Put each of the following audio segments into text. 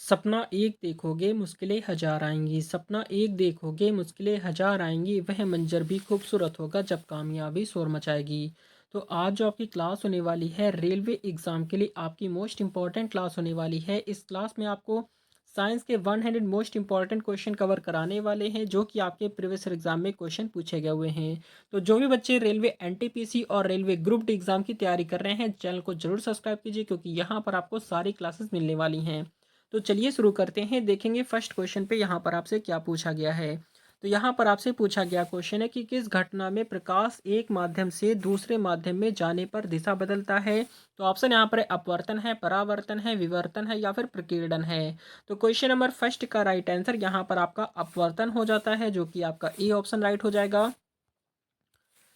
सपना एक देखोगे मुश्किलें हज़ार आएँगी, सपना एक देखोगे मुश्किलें हज़ार आएँगी, वह मंज़र भी खूबसूरत होगा जब कामयाबी शोर मचाएगी। तो आज जो आपकी क्लास होने वाली है रेलवे एग्ज़ाम के लिए आपकी मोस्ट इम्पॉर्टेंट क्लास होने वाली है। इस क्लास में आपको साइंस के 100 मोस्ट इम्पॉर्टेंट क्वेश्चन कवर कराने वाले हैं जो कि आपके प्रीवियस ईयर एग्ज़ाम में क्वेश्चन पूछे गए हुए हैं। तो जो भी बच्चे रेलवे एनटीपीसी और रेलवे ग्रुप डी एग्ज़ाम की तैयारी कर रहे हैं, चैनल को ज़रूर सब्सक्राइब कीजिए क्योंकि यहाँ पर आपको सारी क्लासेस मिलने वाली हैं। तो चलिए शुरू करते हैं। देखेंगे फर्स्ट क्वेश्चन पे यहाँ पर आपसे क्या पूछा गया है। तो यहाँ पर आपसे पूछा गया क्वेश्चन है कि किस घटना में प्रकाश एक माध्यम से दूसरे माध्यम में जाने पर दिशा बदलता है। तो ऑप्शन यहाँ पर अपवर्तन है, परावर्तन है, विवर्तन है या फिर प्रकीर्णन है। तो क्वेश्चन नंबर फर्स्ट का राइट आंसर यहाँ पर आपका अपवर्तन हो जाता है जो कि आपका ए ऑप्शन राइट हो जाएगा।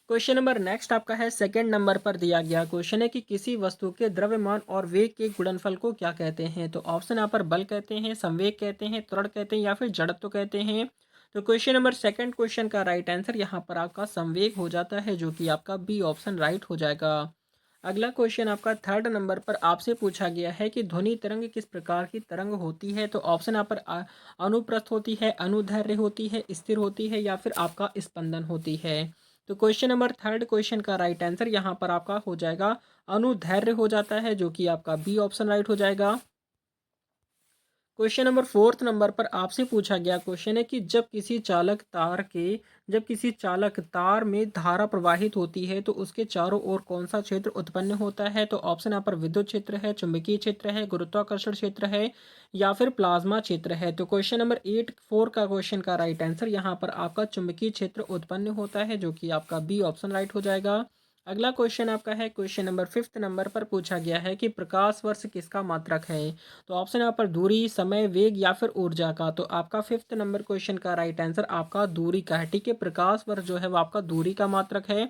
क्वेश्चन नंबर नेक्स्ट आपका है सेकंड नंबर पर दिया गया क्वेश्चन है कि किसी वस्तु के द्रव्यमान और वेग के गुणनफल को क्या कहते हैं। तो ऑप्शन यहाँ पर बल कहते हैं, संवेग कहते हैं, त्वरण कहते हैं या फिर जड़त्व कहते हैं। तो क्वेश्चन नंबर सेकंड क्वेश्चन का राइट आंसर यहाँ पर आपका संवेग हो जाता है जो कि आपका बी ऑप्शन राइट हो जाएगा। अगला क्वेश्चन आपका थर्ड नंबर पर आपसे पूछा गया है कि ध्वनि तरंग किस प्रकार की तरंग होती है। तो ऑप्शन यहाँ पर अनुप्रस्थ होती है, अनुदैर्घ्य होती है, स्थिर होती है या फिर आपका स्पंदन होती है। तो क्वेश्चन नंबर थर्ड क्वेश्चन का राइट आंसर यहाँ पर आपका हो जाएगा अनुदैर्घ्य हो जाता है जो कि आपका बी ऑप्शन राइट हो जाएगा। क्वेश्चन नंबर फोर्थ नंबर पर आपसे पूछा गया क्वेश्चन है कि जब किसी चालक तार में धारा प्रवाहित होती है तो उसके चारों ओर कौन सा क्षेत्र उत्पन्न होता है। तो ऑप्शन यहाँ पर विद्युत क्षेत्र है, चुंबकीय क्षेत्र है, गुरुत्वाकर्षण क्षेत्र है या फिर प्लाज्मा क्षेत्र है। तो क्वेश्चन नंबर 8 4 का क्वेश्चन का राइट आंसर यहाँ पर आपका चुंबकीय क्षेत्र उत्पन्न होता है जो कि आपका बी ऑप्शन राइट हो जाएगा। अगला क्वेश्चन आपका है क्वेश्चन नंबर फिफ्थ नंबर पर पूछा गया है कि प्रकाश वर्ष किसका मात्रक है। तो ऑप्शन यहाँ पर दूरी, समय, वेग या फिर ऊर्जा का। तो आपका फिफ्थ नंबर क्वेश्चन का राइट आंसर आपका दूरी का है। ठीक है, प्रकाश वर्ष जो है वो आपका दूरी का मात्रक है।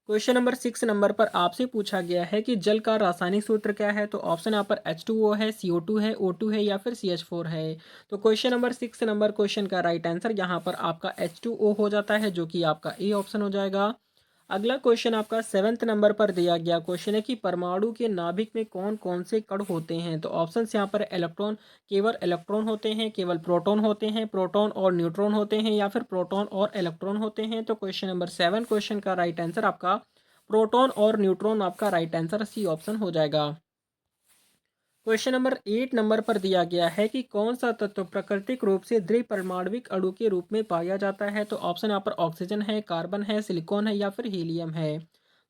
क्वेश्चन नंबर 6 नंबर पर आपसे पूछा गया है कि जल का रासायनिक सूत्र क्या है। तो ऑप्शन यहाँ पर H2O है, CO2 है, O2 है या फिर CH4 है। तो क्वेश्चन नंबर 6 नंबर क्वेश्चन का राइट आंसर यहाँ पर आपका H2O हो जाता है जो कि आपका ए ऑप्शन हो जाएगा। अगला क्वेश्चन आपका सेवेंथ नंबर पर दिया गया क्वेश्चन है कि परमाणु के नाभिक में कौन कौन से कण होते हैं। तो ऑप्शंस यहाँ पर केवल इलेक्ट्रॉन होते हैं, केवल प्रोटॉन होते हैं, प्रोटॉन और न्यूट्रॉन होते हैं या फिर प्रोटॉन और इलेक्ट्रॉन होते हैं। तो क्वेश्चन नंबर 7 क्वेश्चन का राइट आंसर आपका प्रोटॉन और न्यूट्रॉन आपका राइट आंसर सी ऑप्शन हो जाएगा। क्वेश्चन नंबर 8 नंबर पर दिया गया है कि कौन सा तत्व प्राकृतिक रूप से द्विपरमाणविक अणु के रूप में पाया जाता है। तो ऑप्शन यहाँ पर ऑक्सीजन है, कार्बन है, सिलिकॉन है या फिर हीलियम है।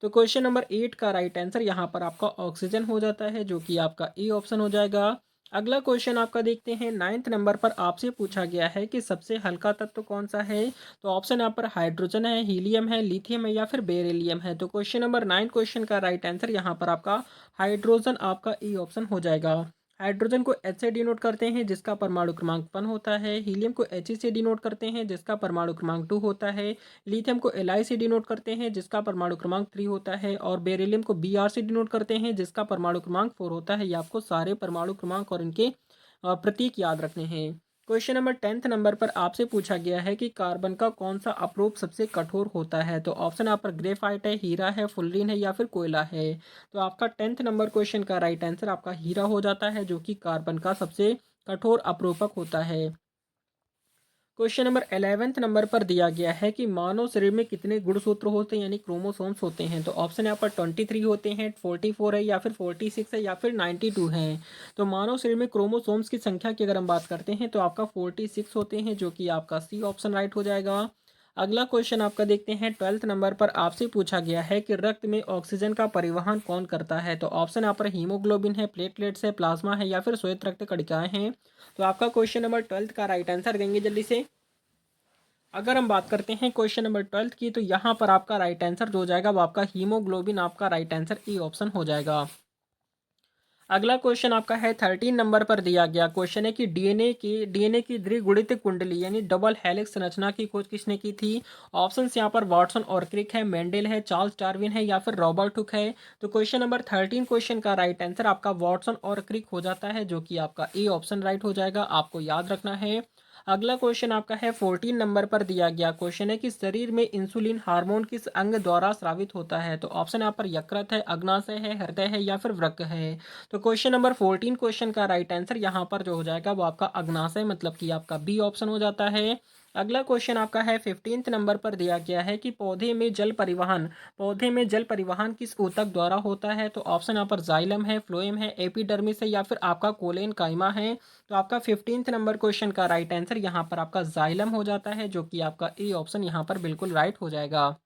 तो क्वेश्चन नंबर 8 का राइट आंसर यहाँ पर आपका ऑक्सीजन हो जाता है जो कि आपका ए ऑप्शन हो जाएगा। अगला क्वेश्चन आपका देखते हैं नाइन्थ नंबर पर आपसे पूछा गया है कि सबसे हल्का तत्व कौन सा है। तो ऑप्शन यहाँ पर हाइड्रोजन है, हीलियम है, लिथियम है या फिर बेरिलियम है। तो क्वेश्चन नंबर 9 क्वेश्चन का राइट आंसर यहाँ पर आपका हाइड्रोजन आपका ई ऑप्शन हो जाएगा। हाइड्रोजन को H से डिनोट करते हैं जिसका परमाणु क्रमांक 1 होता है, हीलियम को He से डिनोट करते हैं जिसका परमाणु क्रमांक 2 होता है, लिथियम को Li से डिनोट करते हैं जिसका परमाणु क्रमांक 3 होता है और बेरिलियम को Br से डिनोट करते हैं जिसका परमाणु क्रमांक 4 होता है। ये आपको सारे परमाणु क्रमांक और इनके प्रतीक याद रखने हैं। क्वेश्चन नंबर 10th नंबर पर आपसे पूछा गया है कि कार्बन का कौन सा अपरूप सबसे कठोर होता है। तो ऑप्शन यहाँ पर ग्रेफाइट है, हीरा है, फुलरीन है या फिर कोयला है। तो आपका 10th नंबर क्वेश्चन का राइट आंसर आपका हीरा हो जाता है जो कि कार्बन का सबसे कठोर अपरूपक होता है। क्वेश्चन नंबर 11th नंबर पर दिया गया है कि मानव शरीर में कितने गुणसूत्र होते हैं यानी क्रोमोसोम्स होते हैं। तो ऑप्शन यहाँ पर 23 होते हैं, 44 है या फिर 46 है या फिर 92 है। तो मानव शरीर में क्रोमोसोम्स की संख्या की अगर हम बात करते हैं तो आपका 46 होते हैं जो कि आपका सी ऑप्शन राइट हो जाएगा। अगला क्वेश्चन आपका देखते हैं 12th नंबर पर आपसे पूछा गया है कि रक्त में ऑक्सीजन का परिवहन कौन करता है। तो ऑप्शन यहाँ पर हीमोग्लोबिन है, प्लेटलेट्स है, प्लाज्मा है या फिर श्वेत रक्त कणिकाएं हैं। तो आपका क्वेश्चन नंबर 12th का राइट आंसर देंगे जल्दी से। अगर हम बात करते हैं क्वेश्चन नंबर 12th की तो यहाँ पर आपका राइट आंसर जो हो जाएगा वो आपका हीमोग्लोबिन आपका राइट आंसर ए ऑप्शन हो जाएगा। अगला क्वेश्चन आपका है 13 नंबर पर दिया गया क्वेश्चन है कि डीएनए की द्विगुणित कुंडली यानी डबल हेलिक्स संरचना की खोज किसने की थी। ऑप्शंस यहाँ पर वाटसन और क्रिक है, मेंडल है, चार्ल्स डार्विन है या फिर रॉबर्ट हुक है। तो क्वेश्चन नंबर 13 क्वेश्चन का राइट आंसर आपका वाटसन और क्रिक हो जाता है जो कि आपका ए ऑप्शन राइट हो जाएगा, आपको याद रखना है। अगला क्वेश्चन आपका है 14 नंबर पर दिया गया क्वेश्चन है कि शरीर में इंसुलिन हार्मोन किस अंग द्वारा स्रावित होता है। तो ऑप्शन यहाँ पर यकृत है, अग्नाशय है, हृदय है या फिर वृक्क है। तो क्वेश्चन नंबर 14 क्वेश्चन का राइट आंसर यहाँ पर जो हो जाएगा वो आपका अग्नाशय मतलब कि आपका बी ऑप्शन हो जाता है। अगला क्वेश्चन आपका है 15th नंबर पर दिया गया है कि पौधे में जल परिवहन किस ऊतक द्वारा होता है। तो ऑप्शन यहाँ पर जाइलम है, फ्लोएम है, एपिडर्मिस है या फिर आपका कोलेन काइमा है। तो आपका 15th नंबर क्वेश्चन का राइट आंसर यहाँ पर आपका जाइलम हो जाता है, जो कि आपका ए ऑप्शन यहाँ पर बिल्कुल राइट हो जाएगा।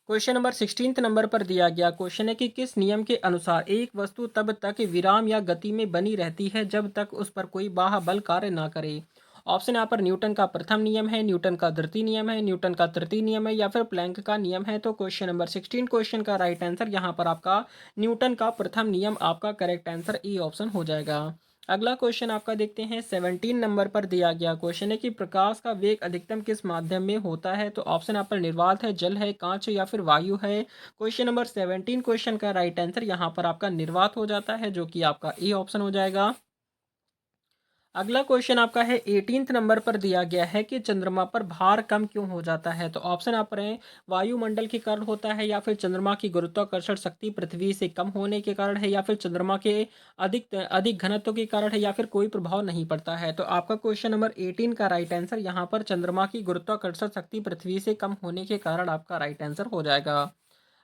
क्वेश्चन नंबर 16th नंबर पर दिया गया क्वेश्चन है कि किस नियम के अनुसार एक वस्तु तब तक विराम या गति में बनी रहती है जब तक उस पर कोई बाह्य बल कार्य ना करे। ऑप्शन यहाँ पर न्यूटन का प्रथम नियम है, न्यूटन का द्वितीय नियम है, न्यूटन का तृतीय नियम है या फिर प्लैंक का नियम है। तो क्वेश्चन नंबर 16 क्वेश्चन का राइट आंसर यहाँ पर आपका न्यूटन का प्रथम नियम आपका करेक्ट आंसर ए ऑप्शन हो जाएगा। अगला क्वेश्चन आपका देखते हैं 17 नंबर पर दिया गया क्वेश्चन है कि प्रकाश का वेग अधिकतम किस माध्यम में होता है। तो ऑप्शन यहाँ पर निर्वात है, जल है, कांच है या फिर वायु है। क्वेश्चन नंबर 17 क्वेश्चन का राइट आंसर यहाँ पर आपका निर्वात हो जाता है, जो कि आपका ए ऑप्शन हो जाएगा। अगला क्वेश्चन आपका है 18th नंबर पर दिया गया है कि चंद्रमा पर भार कम क्यों हो जाता है। तो ऑप्शन आप रहे वायुमंडल के कारण होता है या फिर चंद्रमा की गुरुत्वाकर्षण शक्ति पृथ्वी से कम होने के कारण है या फिर चंद्रमा के अधिक अधिक घनत्व के कारण है या फिर कोई प्रभाव नहीं पड़ता है। तो आपका क्वेश्चन नंबर 18 का राइट आंसर यहाँ पर चंद्रमा की गुरुत्वाकर्षण शक्ति पृथ्वी से कम होने के कारण आपका राइट आंसर हो जाएगा।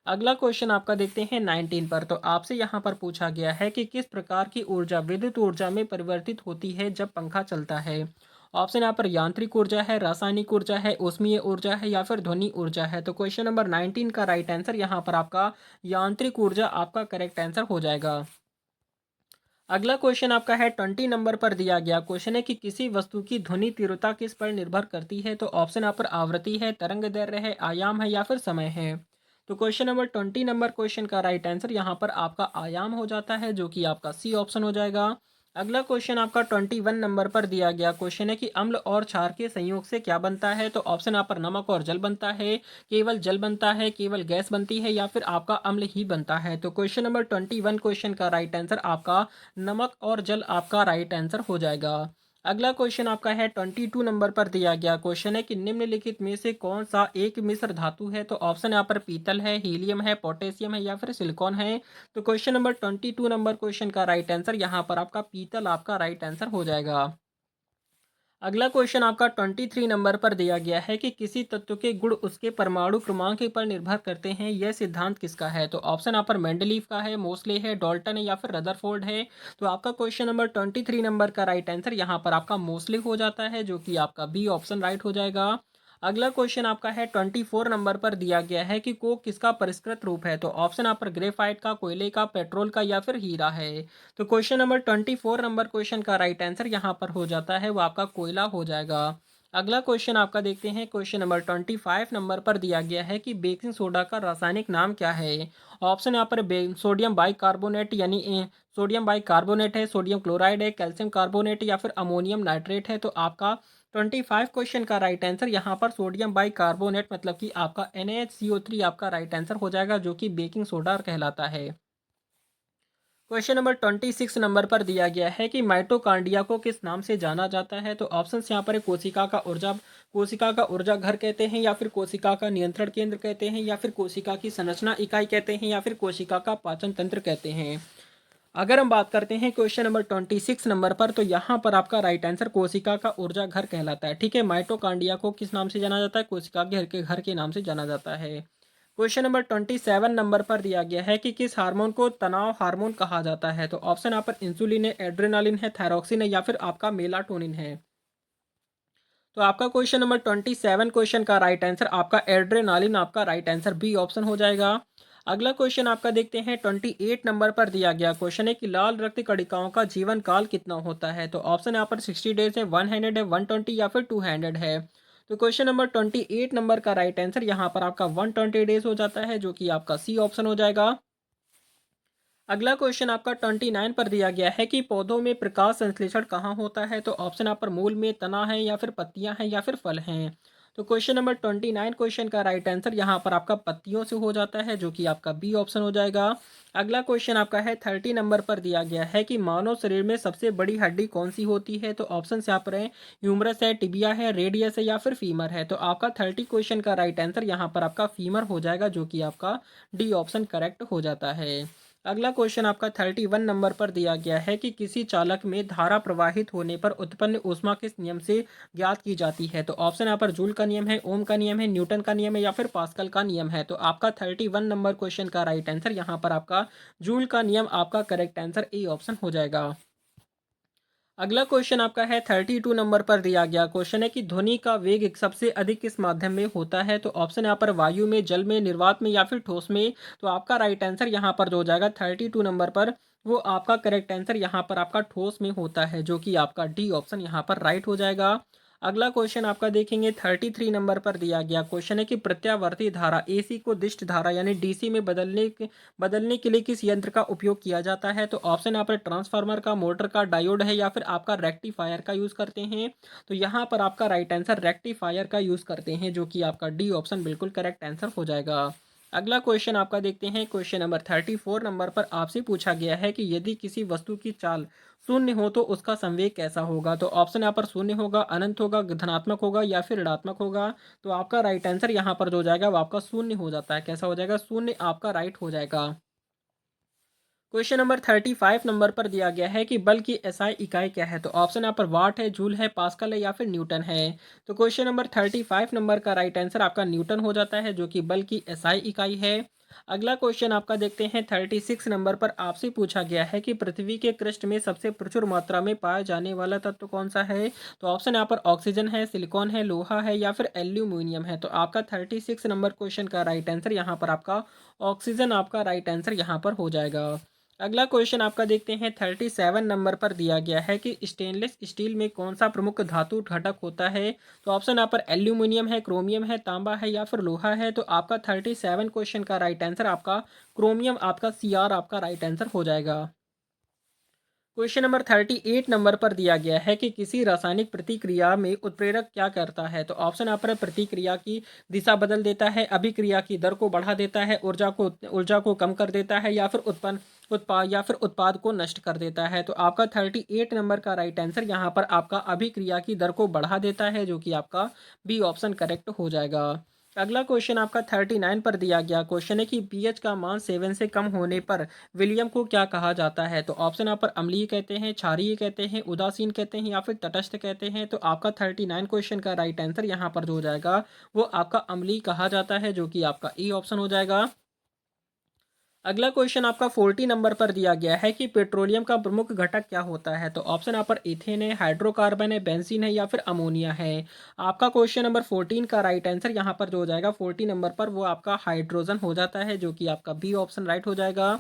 अगला क्वेश्चन आपका देखते हैं 19 पर। तो आपसे यहाँ पर पूछा गया है कि किस प्रकार की ऊर्जा विद्युत ऊर्जा में परिवर्तित होती है जब पंखा चलता है। ऑप्शन यहाँ पर यांत्रिक ऊर्जा है, रासायनिक ऊर्जा है, ऊष्मीय ऊर्जा है या फिर ध्वनि ऊर्जा है। तो क्वेश्चन नंबर 19 का राइट आंसर यहाँ पर आपका यांत्रिक ऊर्जा आपका करेक्ट आंसर हो जाएगा। अगला क्वेश्चन आपका है 20 नंबर पर दिया गया क्वेश्चन है कि किसी वस्तु की ध्वनि तीव्रता किस पर निर्भर करती है। तो ऑप्शन यहाँ पर आवृत्ति है, तरंग दैर्ध्य है, आयाम है या फिर समय है। तो क्वेश्चन नंबर 20 नंबर क्वेश्चन का राइट आंसर यहाँ पर आपका आयाम हो जाता है, जो कि आपका सी ऑप्शन हो जाएगा। अगला क्वेश्चन आपका 21 नंबर पर दिया गया क्वेश्चन है कि अम्ल और क्षार के संयोग से क्या बनता है। तो ऑप्शन यहाँ पर नमक और जल बनता है, केवल जल बनता है, केवल गैस बनती है या फिर आपका अम्ल ही बनता है। तो क्वेश्चन नंबर 21 क्वेश्चन का राइट आंसर आपका नमक और जल आपका राइट आंसर हो जाएगा। अगला क्वेश्चन आपका है 22 नंबर पर दिया गया क्वेश्चन है कि निम्नलिखित में से कौन सा एक मिश्र धातु है। तो ऑप्शन यहाँ पर पीतल है, हीलियम है, पोटेशियम है या फिर सिलिकॉन है। तो क्वेश्चन नंबर 22 नंबर क्वेश्चन का राइट आंसर यहाँ पर आपका पीतल आपका राइट आंसर हो जाएगा। अगला क्वेश्चन आपका 23 नंबर पर दिया गया है कि किसी तत्व के गुण उसके परमाणु क्रमांक पर निर्भर करते हैं, यह सिद्धांत किसका है। तो ऑप्शन यहाँ पर मेंडलीव का है, मोस्ले है, डॉल्टन है या फिर रदरफोर्ड है। तो आपका क्वेश्चन नंबर 23 नंबर का राइट आंसर यहाँ पर आपका मोस्ले हो जाता है, जो कि आपका बी ऑप्शन राइट हो जाएगा। अगला क्वेश्चन आपका है 24 नंबर पर दिया गया है कि कोक किसका परिष्कृत रूप है। तो ऑप्शन यहाँ पर ग्रेफाइट का, कोयले का, पेट्रोल का या फिर हीरा है। तो क्वेश्चन नंबर 24 नंबर क्वेश्चन का राइट आंसर यहाँ पर हो जाता है, वो आपका कोयला हो जाएगा। अगला क्वेश्चन आपका देखते हैं क्वेश्चन नंबर 25 नंबर पर दिया गया है कि बेकिंग सोडा का रासायनिक नाम क्या है। ऑप्शन यहाँ पर सोडियम बाइकार्बोनेट यानी सोडियम बाइकार्बोनेट है, सोडियम क्लोराइड है, कैल्शियम कार्बोनेट या फिर अमोनियम नाइट्रेट है। तो आपका 25 क्वेश्चन का राइट आंसर यहाँ पर सोडियम बाइकार्बोनेट मतलब कि आपका NaHCO3 आपका राइट आंसर हो जाएगा, जो कि बेकिंग सोडा कहलाता है। क्वेश्चन नंबर 26 नंबर पर दिया गया है कि माइटोकांड्रिया को किस नाम से जाना जाता है। तो ऑप्शंस यहाँ पर है कोशिका का ऊर्जा घर कहते हैं या फिर कोशिका का नियंत्रण केंद्र कहते हैं या फिर कोशिका की संरचना इकाई कहते हैं या फिर कोशिका का पाचन तंत्र कहते हैं। अगर हम बात करते हैं क्वेश्चन नंबर 26 नंबर पर, तो यहाँ पर आपका राइट आंसर कोशिका का ऊर्जा घर कहलाता है। ठीक है, माइटोकांड्रिया को किस नाम से जाना जाता है, कोशिका के घर के नाम से जाना जाता है। क्वेश्चन नंबर 27 नंबर पर दिया गया है कि किस हार्मोन को तनाव हार्मोन कहा जाता है। तो ऑप्शन यहाँ पर इंसुलिन है, एड्रेनालिन है, थायरॉक्सिन है या फिर आपका मेलाटोनिन है। तो आपका क्वेश्चन नंबर 27 क्वेश्चन का राइट आंसर आपका एड्रेनालिन आपका राइट आंसर बी ऑप्शन हो जाएगा। अगला क्वेश्चन आपका देखते हैं 28 नंबर पर दिया गया क्वेश्चन है कि लाल रक्त कणिकाओं का जीवन काल कितना होता है। तो ऑप्शन यहाँ पर 60 डेज है, 100 है, 120 या फिर 200 है। तो क्वेश्चन नंबर 28 नंबर का राइट आंसर यहाँ पर आपका 120 डेज हो जाता है, जो कि आपका सी ऑप्शन हो जाएगा। अगला क्वेश्चन आपका 29 पर दिया गया है कि पौधों में प्रकाश संश्लेषण कहाँ होता है। तो ऑप्शन यहाँ पर मूल में, तना है या फिर पत्तियां हैं या फिर फल हैं। तो क्वेश्चन नंबर 29 क्वेश्चन का राइट आंसर यहाँ पर आपका पत्तियों से हो जाता है, जो कि आपका बी ऑप्शन हो जाएगा। अगला क्वेश्चन आपका है 30 नंबर पर दिया गया है कि मानव शरीर में सबसे बड़ी हड्डी कौन सी होती है। तो ऑप्शन यहाँ पर है ह्यूमरस है, टिबिया है, रेडियस है या फिर फीमर है। तो आपका 30 क्वेश्चन का राइट आंसर यहाँ पर आपका फीमर हो जाएगा, जो कि आपका डी ऑप्शन करेक्ट हो जाता है। अगला क्वेश्चन आपका 31 नंबर पर दिया गया है कि किसी चालक में धारा प्रवाहित होने पर उत्पन्न ऊष्मा किस नियम से ज्ञात की जाती है? तो ऑप्शन यहाँ पर जूल का नियम है, ओम का नियम है, न्यूटन का नियम है या फिर पास्कल का नियम है। तो आपका 31 नंबर क्वेश्चन का राइट आंसर यहाँ पर आपका जूल का नियम आपका करेक्ट आंसर ए ऑप्शन हो जाएगा। अगला क्वेश्चन आपका है 32 नंबर पर दिया गया क्वेश्चन है कि ध्वनि का वेग सबसे अधिक किस माध्यम में होता है? तो ऑप्शन यहाँ पर वायु में, जल में, निर्वात में या फिर ठोस में। तो आपका राइट आंसर यहाँ पर जो हो जाएगा 32 नंबर पर, वो आपका करेक्ट आंसर यहाँ पर आपका ठोस में होता है, जो कि आपका डी ऑप्शन यहाँ पर राइट हो जाएगा। अगला क्वेश्चन आपका देखेंगे 33 नंबर पर दिया गया क्वेश्चन है कि प्रत्यावर्ती धारा एसी को दिष्ट धारा यानी डीसी में बदलने के लिए किस यंत्र का उपयोग किया जाता है? तो ऑप्शन यहाँ पर ट्रांसफार्मर का, मोटर का, डायोड है या फिर आपका रेक्टिफायर का यूज़ करते हैं। तो यहाँ पर आपका राइट आंसर रेक्टिफायर का यूज़ करते हैं, जो कि आपका डी ऑप्शन बिल्कुल करेक्ट आंसर हो जाएगा। अगला क्वेश्चन आपका देखते हैं क्वेश्चन नंबर 34 नंबर पर आपसे पूछा गया है कि यदि किसी वस्तु की चाल शून्य हो तो उसका संवेग कैसा होगा? तो ऑप्शन यहाँ पर शून्य होगा, अनंत होगा, धनात्मक होगा या फिर ऋणात्मक होगा। तो आपका राइट आंसर यहाँ पर जो हो जाएगा वो आपका शून्य हो जाता है। कैसा हो जाएगा? शून्य आपका राइट हो जाएगा। क्वेश्चन नंबर 35 नंबर पर दिया गया है कि बल की एसआई इकाई क्या है? तो ऑप्शन यहाँ पर वाट है, जूल है, पास्कल है या फिर न्यूटन है। तो क्वेश्चन नंबर 35 नंबर का राइट आंसर आपका न्यूटन हो जाता है, जो कि बल की एसआई इकाई है। अगला क्वेश्चन आपका देखते हैं 36 नंबर पर आपसे पूछा गया है कि पृथ्वी के क्रस्ट में सबसे प्रचुर मात्रा में पाया जाने वाला तत्व कौन सा है? तो ऑप्शन यहाँ पर ऑक्सीजन है, सिलिकॉन है, लोहा है या फिर एल्यूमिनियम है। तो आपका 36 नंबर क्वेश्चन का राइट आंसर यहाँ पर आपका ऑक्सीजन आपका राइट आंसर यहाँ पर हो जाएगा। अगला क्वेश्चन आपका देखते हैं 37 नंबर पर दिया गया है कि स्टेनलेस स्टील में कौन सा प्रमुख धातु घटक होता है? तो ऑप्शन यहाँ पर एल्यूमिनियम है, क्रोमियम है, तांबा है या फिर लोहा है। तो आपका 37 क्वेश्चन का राइट आंसर आपका क्रोमियम आपका सी आर आपका राइट आंसर हो जाएगा। क्वेश्चन नंबर 38 नंबर पर दिया गया है कि किसी रासायनिक प्रतिक्रिया में उत्प्रेरक क्या करता है? तो ऑप्शन यहाँ पर प्रतिक्रिया की दिशा बदल देता है, अभिक्रिया की दर को बढ़ा देता है, ऊर्जा को कम कर देता है या फिर उत्पाद को नष्ट कर देता है। तो आपका 38 नंबर का राइट आंसर यहाँ पर आपका अभिक्रिया की दर को बढ़ा देता है, जो कि आपका बी ऑप्शन करेक्ट हो जाएगा। अगला क्वेश्चन आपका 39 पर दिया गया क्वेश्चन है कि पीएच का मान 7 से कम होने पर विलियम को क्या कहा जाता है? तो ऑप्शन यहाँ पर अम्लीय कहते हैं, क्षारीय कहते हैं, उदासीन कहते हैं या फिर तटस्थ कहते हैं। तो आपका 39 क्वेश्चन का राइट आंसर यहाँ पर जो हो जाएगा वो आपका अम्लीय कहा जाता है, जो कि आपका ई ऑप्शन हो जाएगा। अगला क्वेश्चन आपका 40 नंबर पर दिया गया है कि पेट्रोलियम का प्रमुख घटक क्या होता है? तो ऑप्शन यहाँ पर इथेन है, हाइड्रोकार्बन है, बेंजीन है या फिर अमोनिया है। आपका क्वेश्चन नंबर 14 का राइट आंसर यहाँ पर जो हो जाएगा 40 नंबर पर वो आपका हाइड्रोजन हो जाता है, जो कि आपका बी ऑप्शन राइट हो जाएगा।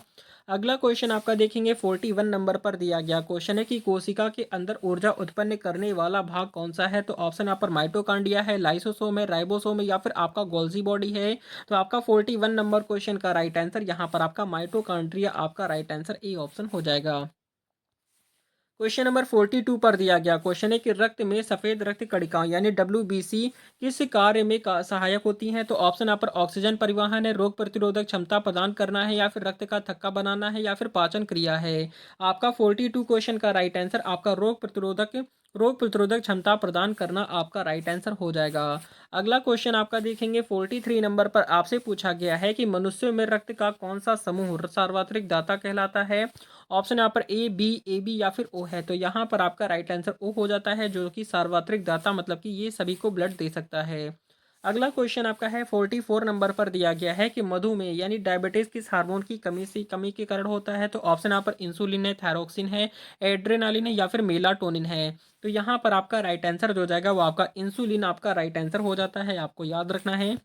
अगला क्वेश्चन आपका देखेंगे 41 नंबर पर दिया गया क्वेश्चन है कि कोशिका के अंदर ऊर्जा उत्पन्न करने वाला भाग कौन सा है? तो ऑप्शन यहाँ पर माइटोकांड्रिया है, लाइसोसोम है, राइबोसोम है या फिर आपका गोल्जी बॉडी है। तो आपका 41 नंबर क्वेश्चन का राइट आंसर यहाँ पर आपका माइटोकॉन्ड्रिया आपका राइट आंसर ए ऑप्शन हो जाएगा। क्वेश्चन नंबर 42 पर दिया गया क्वेश्चन है कि रक्त में सफेद रक्त कणिकाएं यानी डब्ल्यूबीसी किस कार्य में सहायक होती हैं? तो ऑप्शन यहाँ पर ऑक्सीजन परिवहन है, रोग प्रतिरोधक क्षमता प्रदान करना है या फिर रक्त का थक्का बनाना है या फिर पाचन क्रिया है। आपका 42 क्वेश्चन का राइट आंसर आपका रोग प्रतिरोधक क्षमता प्रदान करना आपका राइट आंसर हो जाएगा। अगला क्वेश्चन आपका देखेंगे 43 नंबर पर आपसे पूछा गया है कि मनुष्यों में रक्त का कौन सा समूह सार्वत्रिक दाता कहलाता है? ऑप्शन यहाँ पर ए बी या फिर ओ है। तो यहाँ पर आपका राइट आंसर ओ हो जाता है, जो कि सार्वत्रिक दाता मतलब कि ये सभी को ब्लड दे सकता है। अगला क्वेश्चन आपका है 44 नंबर पर दिया गया है कि मधुमेह यानी डायबिटीज किस हार्मोन की कमी के कारण होता है? तो ऑप्शन यहाँ पर इंसुलिन है, थायरोक्सिन है, एड्रेनालिन है या फिर मेलाटोनिन है। तो यहाँ पर आपका राइट आंसर जो हो जाएगा वो आपका इंसुलिन आपका राइट आंसर हो जाता है, आपको याद रखना है।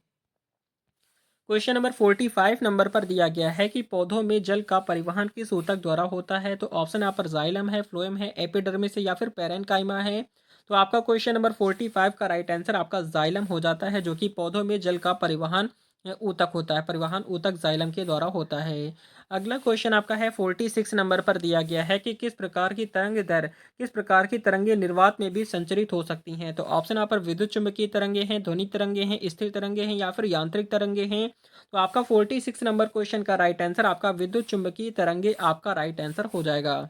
क्वेश्चन नंबर 45 नंबर पर दिया गया है कि पौधों में जल का परिवहन किस ऊतक द्वारा होता है? तो ऑप्शन यहाँ पर जाइलम है, फ्लोएम है, एपिडर्मिस है या फिर पेरेन्काइमा है। तो आपका क्वेश्चन नंबर 45 का राइट आंसर आपका जाइलम हो जाता है, जो कि पौधों में जल का परिवहन ऊतक होता है, परिवहन ऊतक जाइलम के द्वारा होता है। अगला क्वेश्चन आपका है 46 नंबर पर दिया गया है कि किस प्रकार की तरंगे निर्वात में भी संचरित हो सकती हैं? तो ऑप्शन यहाँ पर विद्युत चुम्बकीय तरंगे हैं, ध्वनि तरंगे हैं, स्थिर तरंगे हैं या फिर यांत्रिक तरंगे हैं। तो आपका 46 नंबर क्वेश्चन का राइट आंसर आपका विद्युत चुम्बकीय तरंगे आपका राइट आंसर हो जाएगा।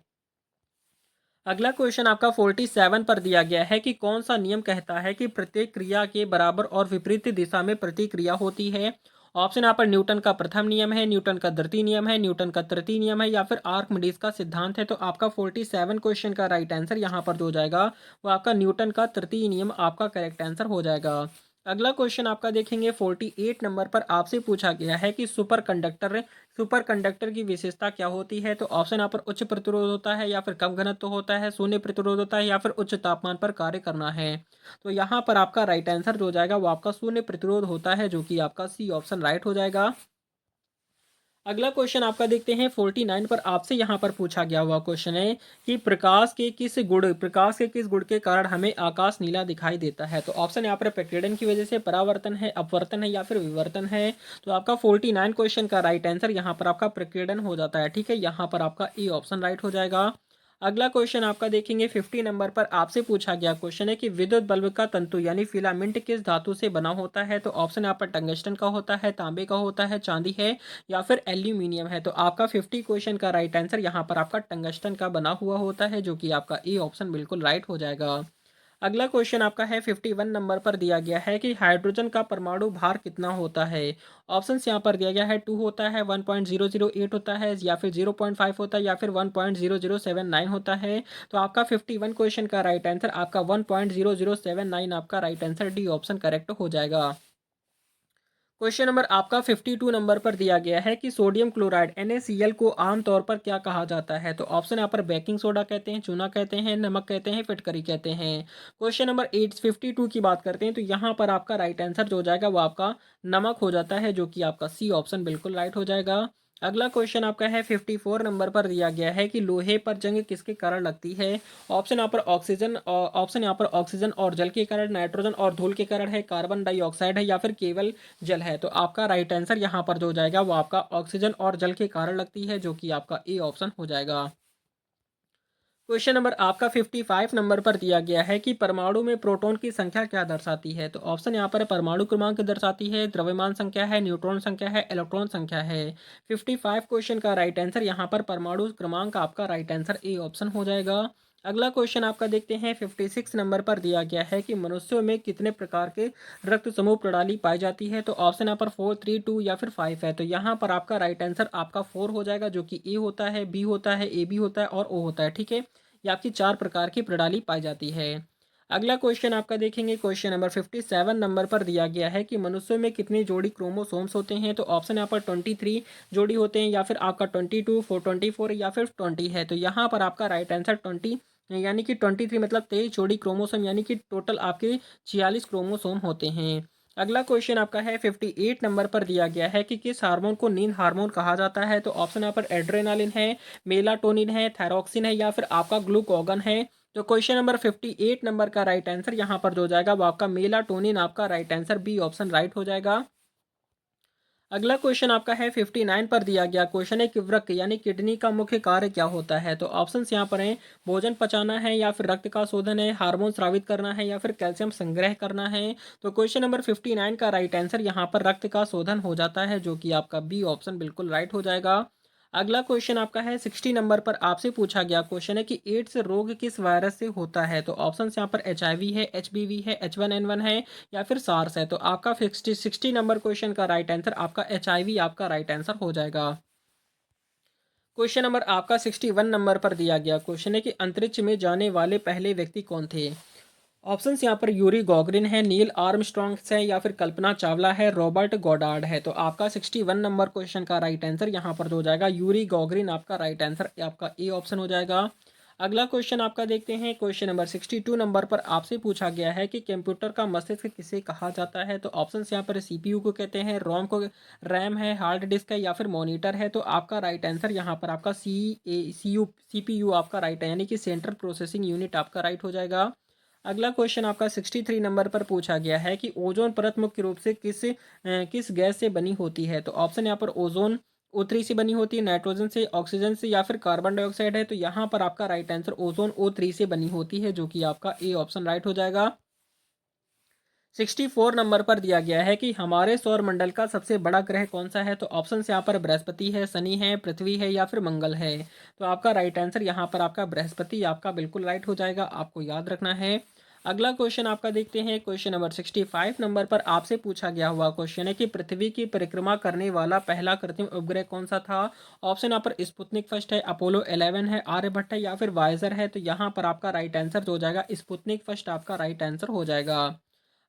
अगला क्वेश्चन आपका 47 पर दिया गया है कि कौन सा नियम कहता है कि प्रत्येक क्रिया के बराबर और विपरीत दिशा में प्रतिक्रिया होती है? ऑप्शन यहाँ पर न्यूटन का प्रथम नियम है, न्यूटन का द्वितीय नियम है, न्यूटन का तृतीय नियम है या फिर आर्किमिडीज का सिद्धांत है। तो आपका 47 क्वेश्चन का राइट आंसर यहाँ पर जो हो जाएगा वो आपका न्यूटन का तृतीय नियम आपका करेक्ट आंसर हो जाएगा। अगला क्वेश्चन आपका देखेंगे 48 नंबर पर आपसे पूछा गया है कि सुपर कंडक्टर की विशेषता क्या होती है। तो ऑप्शन यहाँ पर उच्च प्रतिरोध होता है या फिर कम घनत्व होता है, शून्य प्रतिरोध होता है या फिर उच्च तापमान पर कार्य करना है। तो यहाँ पर आपका राइट आंसर जो हो जाएगा वो आपका शून्य प्रतिरोध होता है, जो कि आपका सी ऑप्शन राइट हो जाएगा। अगला क्वेश्चन आपका देखते हैं 49 पर आपसे यहाँ पर पूछा गया हुआ क्वेश्चन है कि प्रकाश के किस गुण के कारण हमें आकाश नीला दिखाई देता है। तो ऑप्शन यहाँ पर प्रकीर्णन की वजह से, परावर्तन है, अपवर्तन है या फिर विवर्तन है। तो आपका 49 क्वेश्चन का राइट आंसर यहाँ पर आपका प्रकीर्णन हो जाता है। ठीक है, यहाँ पर आपका ए ऑप्शन राइट हो जाएगा। अगला क्वेश्चन आपका देखेंगे 50 नंबर पर आपसे पूछा गया क्वेश्चन है कि विद्युत बल्ब का तंतु यानी फिलामेंट किस धातु से बना होता है। तो ऑप्शन यहाँ पर टंगस्टन का होता है, तांबे का होता है, चांदी है या फिर एल्यूमिनियम है। तो आपका 50 क्वेश्चन का राइट आंसर यहाँ पर आपका टंगस्टन का बना हुआ होता है, जो कि आपका ए ऑप्शन बिल्कुल राइट हो जाएगा। अगला क्वेश्चन आपका है 51 नंबर पर दिया गया है कि हाइड्रोजन का परमाणु भार कितना होता है। ऑप्शंस यहाँ पर दिया गया है 2 होता है, 1.008 होता है या फिर 0.5 होता है या फिर 1.0079 होता है। तो आपका 51 क्वेश्चन का राइट आंसर आपका 1.0079 आपका right answer D option correct हो जाएगा। क्वेश्चन नंबर आपका 52 नंबर पर दिया गया है कि सोडियम क्लोराइड NaCl को आमतौर पर क्या कहा जाता है। तो ऑप्शन यहाँ पर बेकिंग सोडा कहते हैं, चूना कहते हैं, नमक कहते हैं, फिटकरी कहते हैं। क्वेश्चन नंबर 852 की बात करते हैं तो यहाँ पर आपका राइट आंसर जो हो जाएगा वो आपका नमक हो जाता है, जो कि आपका सी ऑप्शन बिल्कुल राइट हो जाएगा। अगला क्वेश्चन आपका है 54 नंबर पर दिया गया है कि लोहे पर जंग किसके कारण लगती है। ऑप्शन यहाँ पर ऑक्सीजन और जल के कारण, नाइट्रोजन और धूल के कारण है, कार्बन डाइऑक्साइड है या फिर केवल जल है। तो आपका राइट आंसर यहाँ पर जो हो जाएगा वो आपका ऑक्सीजन और जल के कारण लगती है, जो कि आपका ए ऑप्शन हो जाएगा। क्वेश्चन नंबर आपका 55 नंबर पर दिया गया है कि परमाणु में प्रोटॉन की संख्या क्या दर्शाती है। तो ऑप्शन यहाँ पर परमाणु क्रमांक दर्शाती है, द्रव्यमान संख्या है, न्यूट्रॉन संख्या है, इलेक्ट्रॉन संख्या है। 55 क्वेश्चन का राइट आंसर यहाँ पर परमाणु क्रमांक आपका राइट आंसर ए ऑप्शन हो जाएगा। अगला क्वेश्चन आपका देखते हैं 56 नंबर पर दिया गया है कि मनुष्यों में कितने प्रकार के रक्त समूह प्रणाली पाई जाती है। तो ऑप्शन यहाँ पर 4, 3, 2 या फिर 5 है। तो यहाँ पर आपका राइट आंसर आपका 4 हो जाएगा, जो कि ए होता है, बी होता है, ए बी होता है और ओ होता है। ठीक है, ये आपकी 4 प्रकार की प्रणाली पाई जाती है। अगला क्वेश्चन आपका देखेंगे क्वेश्चन नंबर 57 नंबर पर दिया गया है कि मनुष्यों में कितनी जोड़ी क्रोमोसोम्स होते हैं। तो ऑप्शन यहाँ पर 23 जोड़ी होते हैं या फिर आपका 22, 424 या फिर 20 है। तो यहाँ पर आपका राइट आंसर 20 यानी कि 23 मतलब 23 जोड़ी क्रोमोसोम, यानी कि टोटल आपके 46 क्रोमोसोम होते हैं। अगला क्वेश्चन आपका है 58 नंबर पर दिया गया है कि किस हार्मोन को नींद हार्मोन कहा जाता है। तो ऑप्शन यहाँ पर एड्रेनालिन है, मेलाटोनिन है, थायरोक्सिन है या फिर आपका ग्लूकोगन है। तो क्वेश्चन नंबर 58 नंबर का राइट आंसर यहाँ पर जो हो जाएगा वो आपका मेलाटोनिन आपका right answer B option right हो जाएगा। अगला क्वेश्चन आपका है 59 पर दिया गया क्वेश्चन है कि वृक्क यानी किडनी का मुख्य कार्य क्या होता है। तो ऑप्शंस यहाँ पर हैं, भोजन पचाना है या फिर रक्त का शोधन है, हार्मोन स्रावित करना है या फिर कैल्शियम संग्रह करना है। तो क्वेश्चन नंबर 59 का राइट आंसर यहाँ पर रक्त का शोधन हो जाता है, जो कि आपका बी ऑप्शन बिल्कुल राइट हो जाएगा। अगला क्वेश्चन आपका है 60 नंबर पर आपसे पूछा गया क्वेश्चन है कि एड्स रोग किस वायरस से होता है। तो ऑप्शन यहाँ पर HIV है, HBV है, H1N1 है या फिर सार्स है। तो आपका 60 नंबर क्वेश्चन का राइट आंसर आपका HIV आपका राइट आंसर हो जाएगा। क्वेश्चन नंबर आपका 61 नंबर पर दिया गया क्वेश्चन है कि अंतरिक्ष में जाने वाले पहले व्यक्ति कौन थे। ऑप्शंस यहाँ पर यूरी गॉगरिन है, नील आर्मस्ट्रॉन्ग है या फिर कल्पना चावला है, रॉबर्ट गॉडार्ड है। तो आपका 61 नंबर क्वेश्चन का राइट आंसर यहाँ पर जो हो जाएगा यूरी गॉगरिन आपका राइट आंसर आपका ए ऑप्शन हो जाएगा। अगला क्वेश्चन आपका देखते हैं क्वेश्चन नंबर 62 नंबर पर आपसे पूछा गया है कि कंप्यूटर का मस्तिष्क किसे कहा जाता है। तो ऑप्शंस यहाँ पर CPU को कहते हैं, रोम को, रैम है, हार्ड डिस्क है या फिर मॉनिटर है। तो आपका राइट आंसर यहाँ पर आपका CPU आपका राइट है, यानी कि सेंट्रल प्रोसेसिंग यूनिट आपका राइट हो जाएगा। अगला क्वेश्चन आपका 63 नंबर पर पूछा गया है कि ओजोन परत मुख्य रूप से किस गैस से बनी होती है। तो ऑप्शन यहाँ पर ओजोन O3 से बनी होती है, नाइट्रोजन से, ऑक्सीजन से या फिर कार्बन डाइऑक्साइड है। तो यहाँ पर आपका राइट आंसर ओजोन O3 से बनी होती है, जो कि आपका ए ऑप्शन राइट हो जाएगा। 64 नंबर पर दिया गया है कि हमारे सौर मंडल का सबसे बड़ा ग्रह कौन सा है। तो ऑप्शन यहाँ पर बृहस्पति है, शनि है, पृथ्वी है या फिर मंगल है। तो आपका राइट आंसर यहाँ पर आपका बृहस्पति आपका बिल्कुल राइट हो जाएगा, आपको याद रखना है। अगला क्वेश्चन आपका देखते हैं। क्वेश्चन नंबर 65 नंबर पर आपसे पूछा गया हुआ क्वेश्चन है कि पृथ्वी की परिक्रमा करने वाला पहला कृत्रिम उपग्रह कौन सा था। ऑप्शन यहाँ पर स्पुतनिक फर्स्ट है, अपोलो 11 है, आर्यभट्ट है या फिर वायजर है। तो यहाँ पर आपका राइट आंसर जो हो जाएगा स्पुतनिक फर्स्ट आपका राइट आंसर हो जाएगा।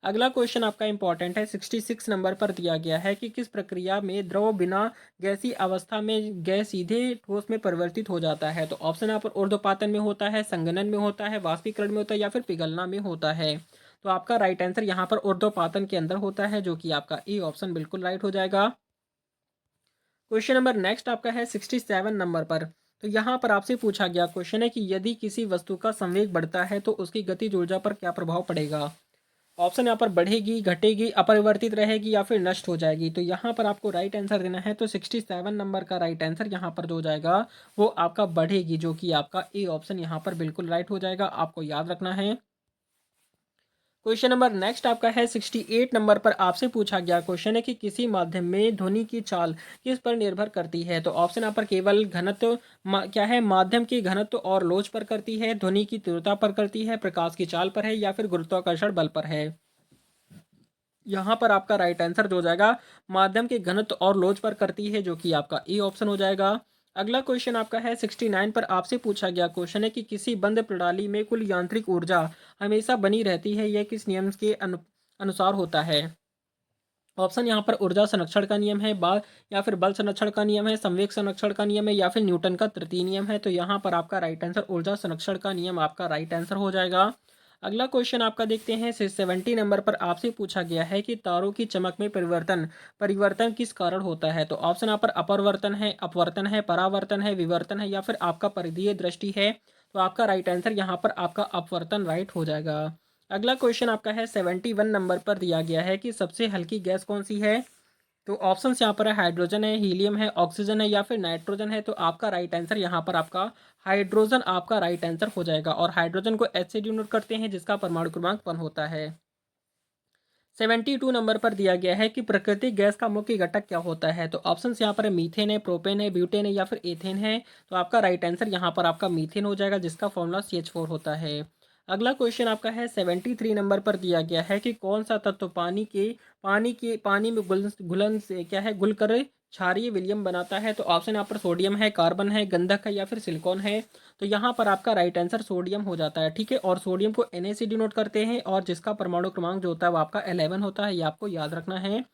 अगला क्वेश्चन आपका इंपॉर्टेंट है। 66 नंबर पर दिया गया है कि किस प्रक्रिया में द्रव बिना गैसीय अवस्था में गैस सीधे ठोस में परिवर्तित हो जाता है। तो ऑप्शन यहाँ पर ऊर्ध्वपातन में होता है, संघनन में होता है, वाष्पीकरण में होता है या फिर पिघलना में होता है। तो आपका राइट आंसर यहाँ पर ऊर्ध्वपातन के अंदर होता है, जो कि आपका ए ऑप्शन बिल्कुल राइट हो जाएगा। क्वेश्चन नंबर नेक्स्ट आपका है 67 नंबर पर। तो यहाँ पर आपसे पूछा गया क्वेश्चन है कि यदि किसी वस्तु का संवेग बढ़ता है तो उसकी गतिज ऊर्जा पर क्या प्रभाव पड़ेगा। ऑप्शन यहाँ पर बढ़ेगी, घटेगी, अपरिवर्तित रहेगी या फिर नष्ट हो जाएगी। तो यहाँ पर आपको राइट आंसर देना है। तो 67 नंबर का राइट आंसर यहाँ पर जो हो जाएगा वो आपका बढ़ेगी, जो कि आपका ए ऑप्शन यहाँ पर बिल्कुल राइट हो जाएगा, आपको याद रखना है। क्वेश्चन नंबर नेक्स्ट आपका है 68 नंबर पर आपसे पूछा गया क्वेश्चन है कि किसी माध्यम में ध्वनि की चाल किस पर निर्भर करती है। तो ऑप्शन यहाँ पर केवल घनत्व क्या है, माध्यम के घनत्व और लोच पर करती है, ध्वनि की तीव्रता पर करती है, प्रकाश की चाल पर है या फिर गुरुत्वाकर्षण बल पर है। यहाँ पर आपका राइट आंसर जो हो जाएगा माध्यम के घनत्व और लोच पर करती है, जो कि आपका ए ऑप्शन हो जाएगा। अगला क्वेश्चन आपका है 69 पर आपसे पूछा गया क्वेश्चन है कि किसी बंद प्रणाली में कुल यांत्रिक ऊर्जा हमेशा बनी रहती है, यह किस नियम के अनुसार होता है। ऑप्शन यहाँ पर ऊर्जा संरक्षण का नियम है, बल या फिर बल संरक्षण का नियम है, संवेग संरक्षण का नियम है या फिर न्यूटन का तृतीय नियम है। तो यहाँ पर आपका राइट आंसर ऊर्जा संरक्षण का नियम आपका राइट आंसर हो जाएगा। अगला क्वेश्चन आपका देखते हैं 70 नंबर पर आपसे पूछा गया है कि तारों की चमक में परिवर्तन परिवर्तन किस कारण होता है। तो ऑप्शन यहाँ पर अपवर्तन है, अपवर्तन है, परावर्तन है, विवर्तन है या फिर आपका परिधीय दृष्टि है। तो आपका राइट आंसर यहाँ पर आपका अपवर्तन राइट हो जाएगा। अगला क्वेश्चन आपका है 71 नंबर पर दिया गया है कि सबसे हल्की गैस कौन सी है। तो ऑप्शंस यहाँ पर है हाइड्रोजन है, हीलियम है, ऑक्सीजन है या फिर नाइट्रोजन है। तो आपका राइट आंसर यहाँ पर आपका हाइड्रोजन आपका राइट आंसर हो जाएगा। और हाइड्रोजन को एच से डिनोट करते हैं जिसका परमाणु क्रमांक 1 होता है। 72 नंबर पर दिया गया है कि प्राकृतिक गैस का मुख्य घटक क्या होता है। तो ऑप्शंस यहाँ पर है मीथेन है, प्रोपेन है, ब्यूटेन है या फिर एथेन है। तो आपका राइट आंसर यहाँ पर आपका मीथेन हो जाएगा, जिसका फॉर्मूला CH4 होता है। अगला क्वेश्चन आपका है 73 नंबर पर दिया गया है कि कौन सा तत्व पानी में घुलन से क्या है घुलकर क्षारीय विलयन बनाता है। तो ऑप्शन यहाँ पर सोडियम है, कार्बन है, गंधक है या फिर सिलिकॉन है। तो यहाँ पर आपका राइट आंसर सोडियम हो जाता है, ठीक है। और सोडियम को Na से डिनोट करते हैं और जिसका परमाणु क्रमांक जो होता है वो आपका 11 होता है, ये आपको याद रखना है।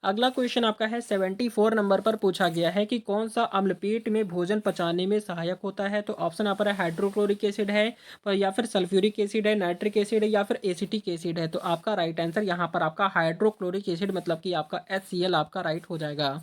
अगला क्वेश्चन आपका है 74 नंबर पर पूछा गया है कि कौन सा अम्ल पेट में भोजन पचाने में सहायक होता है। तो ऑप्शन यहाँ पर है हाइड्रोक्लोरिक एसिड है या फिर सल्फ्यूरिक एसिड है, नाइट्रिक एसिड है या फिर एसिटिक एसिड है। तो आपका राइट आंसर यहाँ पर आपका हाइड्रोक्लोरिक एसिड मतलब कि आपका HCl आपका राइट हो जाएगा।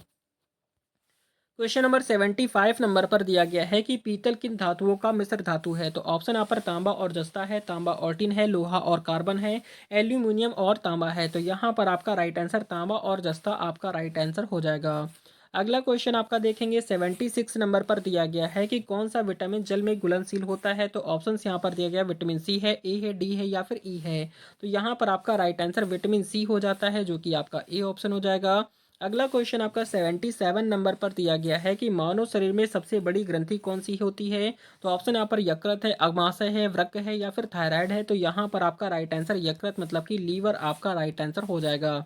क्वेश्चन नंबर 75 नंबर पर दिया गया है कि पीतल किन धातुओं का मिश्र धातु है। तो ऑप्शन यहाँ पर तांबा और जस्ता है, तांबा और टिन है, लोहा और कार्बन है, एल्यूमिनियम और तांबा है। तो यहाँ पर आपका राइट आंसर तांबा और जस्ता आपका राइट आंसर हो जाएगा। अगला क्वेश्चन आपका देखेंगे 76 नंबर पर दिया गया है कि कौन सा विटामिन जल में घुलनशील होता है। तो ऑप्शन यहाँ पर दिया गया विटामिन सी है, ए है, डी है या फिर ई है। तो यहाँ पर आपका राइट आंसर विटामिन सी हो जाता है, जो कि आपका ए ऑप्शन हो जाएगा। अगला क्वेश्चन आपका 77 नंबर पर दिया गया है कि मानव शरीर में सबसे बड़ी ग्रंथि कौन सी होती है। तो ऑप्शन यहाँ पर यकृत है, अग्नाशय है, वृक्क है या फिर थायराइड है। तो यहाँ पर आपका राइट आंसर यकृत मतलब कि लीवर आपका राइट आंसर हो जाएगा।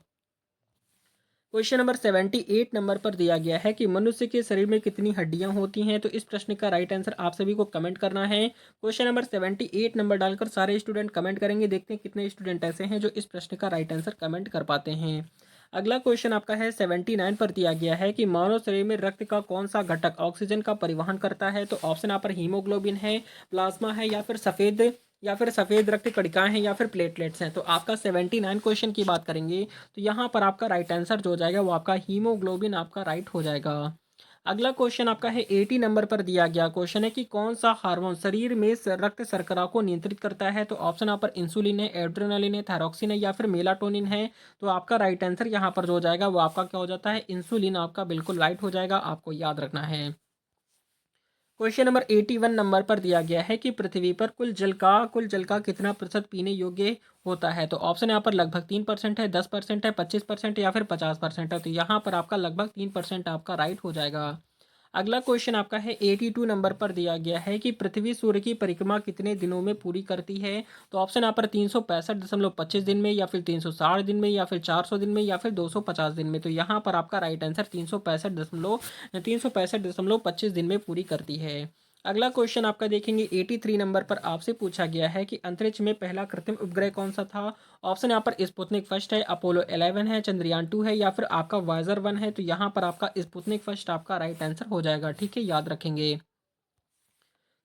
क्वेश्चन नंबर 78 नंबर पर दिया गया है कि मनुष्य के शरीर में कितनी हड्डियां होती हैं। तो इस प्रश्न का राइट आंसर आप सभी को कमेंट करना है। क्वेश्चन नंबर 78 नंबर डालकर सारे स्टूडेंट कमेंट करेंगे, देखते हैं कितने स्टूडेंट ऐसे हैं जो इस प्रश्न का राइट आंसर कमेंट कर पाते हैं। अगला क्वेश्चन आपका है 79 पर दिया गया है कि मानव शरीर में रक्त का कौन सा घटक ऑक्सीजन का परिवहन करता है। तो ऑप्शन यहाँ पर हीमोग्लोबिन है, प्लाज्मा है या फिर सफ़ेद रक्त कणिकाएं हैं या फिर प्लेटलेट्स हैं। तो आपका 79 क्वेश्चन की बात करेंगे तो यहाँ पर आपका राइट आंसर जो हो जाएगा वो आपका हीमोग्लोबिन आपका राइट हो जाएगा। अगला क्वेश्चन आपका है 80 नंबर पर दिया गया क्वेश्चन है कि कौन सा हार्मोन शरीर में रक्त शर्करा को नियंत्रित करता है। तो ऑप्शन यहाँ पर इंसुलिन है, एड्रेनालिन है, थायरोक्सिन है या फिर मेलाटोनिन है। तो आपका राइट आंसर यहाँ पर जो हो जाएगा वो आपका क्या हो जाता है, इंसुलिन आपका बिल्कुल राइट हो जाएगा, आपको याद रखना है। क्वेश्चन नंबर 81 नंबर पर दिया गया है कि पृथ्वी पर कुल जल का कितना प्रतिशत पीने योग्य होता है। तो ऑप्शन यहाँ पर लगभग 3% है, 10% है, 25% या फिर 50% है। तो यहाँ पर आपका लगभग 3% आपका राइट हो जाएगा। अगला क्वेश्चन आपका है 82 नंबर पर दिया गया है कि पृथ्वी सूर्य की परिक्रमा कितने दिनों में पूरी करती है। तो ऑप्शन यहाँ पर 365.25 दिन में, या फिर 360 दिन में, या फिर 400 दिन में, या फिर 250 दिन में। तो यहाँ पर आपका राइट आंसर 365.25 दिन में पूरी करती है। अगला क्वेश्चन आपका देखेंगे 83 नंबर पर आपसे पूछा गया है कि अंतरिक्ष में पहला कृत्रिम उपग्रह कौन सा था। ऑप्शन यहाँ पर स्पुतनिक फर्स्ट है, अपोलो 11 है, चंद्रयान 2 है, या फिर आपका वाइजर 1 है। तो यहाँ पर आपका स्पुतनिक फर्स्ट आपका राइट आंसर हो जाएगा। ठीक है, याद रखेंगे।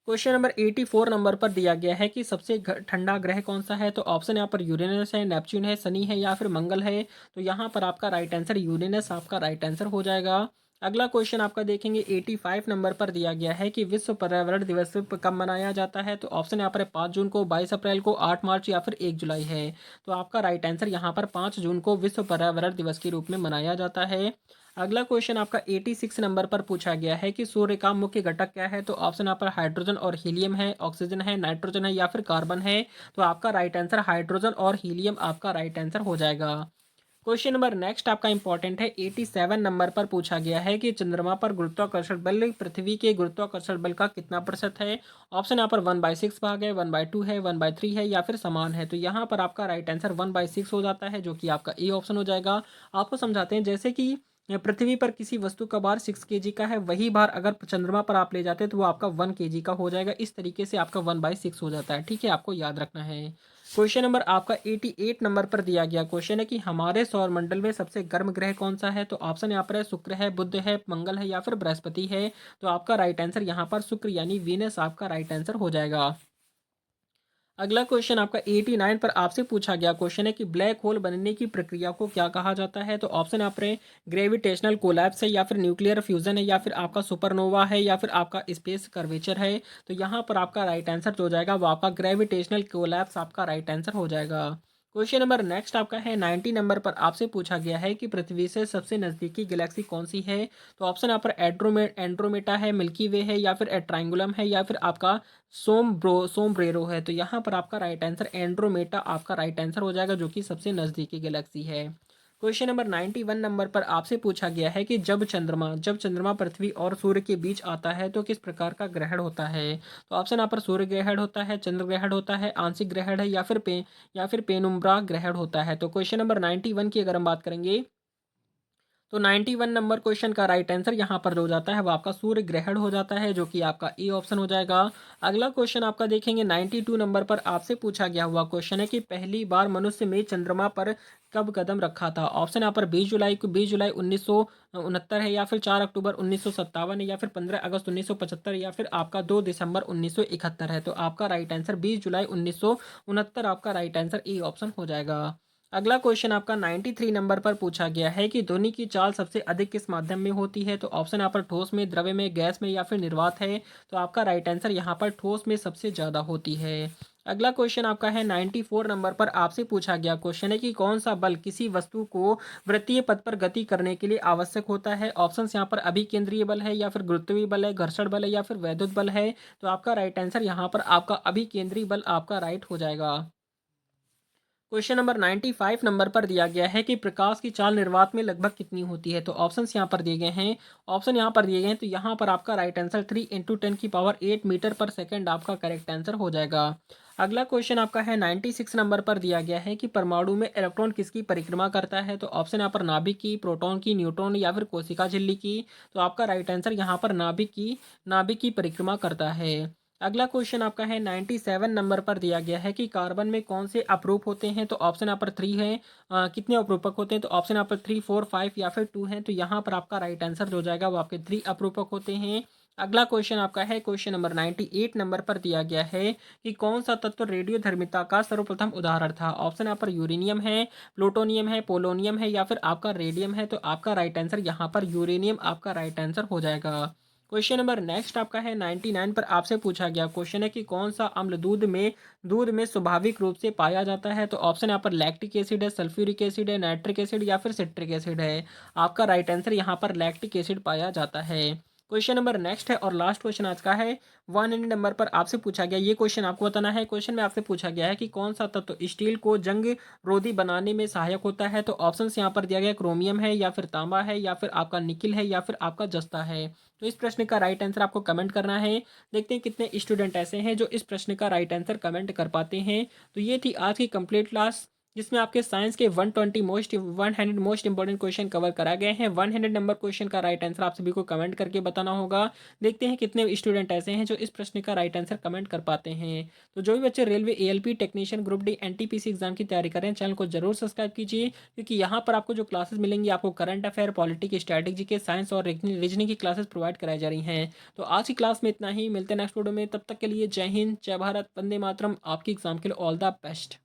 क्वेश्चन नंबर 84 नंबर पर दिया गया है कि सबसे ठंडा ग्रह कौन सा है। तो ऑप्शन यहाँ पर यूरेनस है, नेपच्यून है, शनि है, या फिर मंगल है। तो यहाँ पर आपका राइट आंसर यूरेनस आपका राइट आंसर हो जाएगा। अगला क्वेश्चन आपका देखेंगे 85 नंबर पर दिया गया है कि विश्व पर्यावरण दिवस कब मनाया जाता है। तो ऑप्शन यहाँ पर 5 जून को, 22 अप्रैल को, 8 मार्च, या फिर 1 जुलाई है। तो आपका राइट आंसर यहाँ पर 5 जून को विश्व पर्यावरण दिवस के रूप में मनाया जाता है। अगला क्वेश्चन आपका 86 नंबर पर पूछा गया है कि सूर्य का मुख्य घटक क्या है। तो ऑप्शन यहाँ पर हाइड्रोजन और हीलियम है, ऑक्सीजन है, नाइट्रोजन है, या फिर कार्बन है। तो आपका राइट आंसर हाइड्रोजन और हीलियम आपका राइट आंसर हो जाएगा। क्वेश्चन नंबर नेक्स्ट आपका इंपॉर्टेंट है 87 नंबर पर पूछा गया है कि चंद्रमा पर गुरुत्वाकर्षण बल पृथ्वी के गुरुत्वाकर्षण बल का कितना प्रतिशत है। ऑप्शन यहाँ पर 1/6 भाग है, 1/2 है, 1/3 है, या फिर समान है। तो यहाँ पर आपका राइट आंसर 1/6 हो जाता है, जो कि आपका ए ऑप्शन हो जाएगा। आपको समझाते हैं, जैसे कि पृथ्वी पर किसी वस्तु का भार 6 kg का है, वही भार अगर चंद्रमा पर आप ले जाते हैं तो वो आपका 1 kg का हो जाएगा। इस तरीके से आपका 1/6 हो जाता है। ठीक है, आपको याद रखना है। क्वेश्चन नंबर आपका 88 नंबर पर दिया गया क्वेश्चन है कि हमारे सौर मंडल में सबसे गर्म ग्रह कौन सा है। तो ऑप्शन यहाँ पर है शुक्र है, बुध है, मंगल है, या फिर बृहस्पति है। तो आपका राइट आंसर यहाँ पर शुक्र यानी वीनस आपका राइट आंसर हो जाएगा। अगला क्वेश्चन आपका 89 पर आपसे पूछा गया क्वेश्चन है कि ब्लैक होल बनने की प्रक्रिया को क्या कहा जाता है। तो ऑप्शन आप रहे ग्रेविटेशनल कोलैप्स है, या फिर न्यूक्लियर फ्यूजन है, या फिर आपका सुपरनोवा है, या फिर आपका स्पेस कर्वेचर है। तो यहाँ पर आपका राइट आंसर जो हो जाएगा वो आपका ग्रेविटेशनल कोलैप्स आपका राइट आंसर हो जाएगा। क्वेश्चन नंबर नेक्स्ट आपका है 90 नंबर पर आपसे पूछा गया है कि पृथ्वी से सबसे नज़दीकी गैलेक्सी कौन सी है। तो ऑप्शन यहाँ पर एंड्रोमेटा है, मिल्की वे है, या फिर ट्राइंगुलम है, या फिर आपका सोमब्रेरो है। तो यहाँ पर आपका राइट आंसर एंड्रोमेटा आपका राइट आंसर हो जाएगा, जो कि सबसे नज़दीकी गैलेक्सी है। क्वेश्चन नंबर 91 नंबर पर आपसे पूछा गया है कि जब चंद्रमा पृथ्वी और सूर्य के बीच आता है तो किस प्रकार का ग्रहण होता है। तो ऑप्शन यहाँ पर सूर्य ग्रहण होता है, चंद्र ग्रहण होता है, आंशिक ग्रहण है, या फिर पेनुम्ब्रा ग्रहण होता है। तो क्वेश्चन नंबर 91 की अगर हम बात करेंगे तो 91 नंबर क्वेश्चन का राइट आंसर यहाँ पर जो हो जाता है वो आपका सूर्य ग्रहण हो जाता है, जो कि आपका ए ऑप्शन हो जाएगा। अगला क्वेश्चन आपका देखेंगे 92 नंबर पर आपसे पूछा गया हुआ क्वेश्चन है कि पहली बार मनुष्य ने चंद्रमा पर कब कदम रखा था। ऑप्शन यहाँ पर 20 जुलाई 1969 है, या फिर 4 अक्टूबर 1957 है, या फिर 15 अगस्त 1975, या फिर आपका 2 दिसंबर 1971 है। तो आपका राइट आंसर 20 जुलाई 1969 आपका राइट आंसर ए ऑप्शन हो जाएगा। अगला क्वेश्चन आपका 93 नंबर पर पूछा गया है कि ध्वनि की चाल सबसे अधिक किस माध्यम में होती है। तो ऑप्शन यहाँ पर ठोस में, द्रव्य में, गैस में, या फिर निर्वात है। तो आपका राइट आंसर यहाँ पर ठोस में सबसे ज़्यादा होती है। अगला क्वेश्चन आपका है 94 नंबर पर आपसे पूछा गया क्वेश्चन है कि कौन सा बल किसी वस्तु को वृत्तीय पथ पर गति करने के लिए आवश्यक होता है। ऑप्शन यहाँ पर अभिकेंद्रीय बल है, या फिर गुरुत्वीय बल है, घर्षण बल है, या फिर वैद्युत बल है। तो आपका राइट आंसर यहाँ पर आपका अभिकेंद्रीय बल आपका राइट हो जाएगा। क्वेश्चन नंबर 95 नंबर पर दिया गया है कि प्रकाश की चाल निर्वात में लगभग कितनी होती है। तो ऑप्शंस यहाँ पर दिए गए हैं। ऑप्शन यहाँ पर दिए गए हैं, तो यहाँ पर आपका राइट आंसर 3 × 10⁸ मीटर पर सेकंड आपका करेक्ट आंसर हो जाएगा। अगला क्वेश्चन आपका है 96 नंबर पर दिया गया है कि परमाणु में इलेक्ट्रॉन किसकी परिक्रमा करता है। तो ऑप्शन यहाँ पर नाभिक की, प्रोटॉन की, न्यूट्रॉन, या फिर कोशिका झिल्ली की। तो आपका राइट आंसर यहाँ पर नाभिक की परिक्रमा करता है। अगला क्वेश्चन आपका है 97 नंबर पर दिया गया है कि कार्बन में कौन से अपरूप होते हैं। तो ऑप्शन यहाँ पर 3 है। कितने अपरूपक होते हैं। तो ऑप्शन यहाँ पर 3, 4, 5, या फिर 2 है। तो यहाँ पर आपका राइट आंसर जो हो जाएगा वो आपके 3 अपरूपक होते हैं। अगला क्वेश्चन आपका है क्वेश्चन नंबर 98 नंबर पर दिया गया है कि कौन सा तत्व रेडियोधर्मिता का सर्वप्रथम उदाहरण था। ऑप्शन यहाँ पर यूरेनियम है, प्लूटोनियम है, पोलोनियम है, या फिर आपका रेडियम है। तो आपका राइट आंसर यहाँ पर यूरेनियम आपका राइट आंसर हो जाएगा। क्वेश्चन नंबर नेक्स्ट आपका है 99 पर आपसे पूछा गया क्वेश्चन है कि कौन सा अम्ल दूध में स्वाभाविक रूप से पाया जाता है। तो ऑप्शन यहाँ पर लैक्टिक एसिड है, सल्फ्यूरिक एसिड है, नाइट्रिक एसिड, या फिर सिट्रिक एसिड है। आपका राइट आंसर यहाँ पर लैक्टिक एसिड पाया जाता है। क्वेश्चन नंबर नेक्स्ट है और लास्ट क्वेश्चन आज का है। 100 नंबर पर आपसे पूछा गया ये क्वेश्चन आपको बताना है। क्वेश्चन में आपसे पूछा गया है कि कौन सा तत्व स्टील को जंग रोधी बनाने में सहायक होता है। तो ऑप्शंस यहाँ पर दिया गया क्रोमियम है या फिर तांबा है या फिर आपका निकिल है या फिर आपका जस्ता है। तो इस प्रश्न का राइट आंसर आपको कमेंट करना है। देखते हैं कितने स्टूडेंट ऐसे हैं जो इस प्रश्न का राइट आंसर कमेंट कर पाते हैं। तो ये थी आज की कंप्लीट क्लास, जिसमें आपके साइंस के 100 मोस्ट इंपॉर्टेंट क्वेश्चन कवर करा गए हैं। 100 नंबर क्वेश्चन का राइट आंसर आप सभी को कमेंट करके बताना होगा। देखते हैं कितने स्टूडेंट ऐसे हैं जो इस प्रश्न का राइट आंसर कमेंट कर पाते हैं। तो जो भी बच्चे railway ALP technician group D NTPC exam की तैयारी करें, चैनल को जरूर सब्सक्राइब कीजिए, क्योंकि यहाँ पर आपको जो क्लासेस मिलेंगी आपको करंट अफेयर, पॉलिटिक्स, स्ट्रैटेजी के, साइंस और रीजनिंग की क्लासेस प्रोवाइड कराई जा रही हैं। तो आज की क्लास में इतना ही, मिलते हैं नेक्स्ट वीडियो में। तब तक के लिए जय हिंद, जय भारत, वंदे मातरम। आपकी एग्जाम के लिए ऑल द बेस्ट।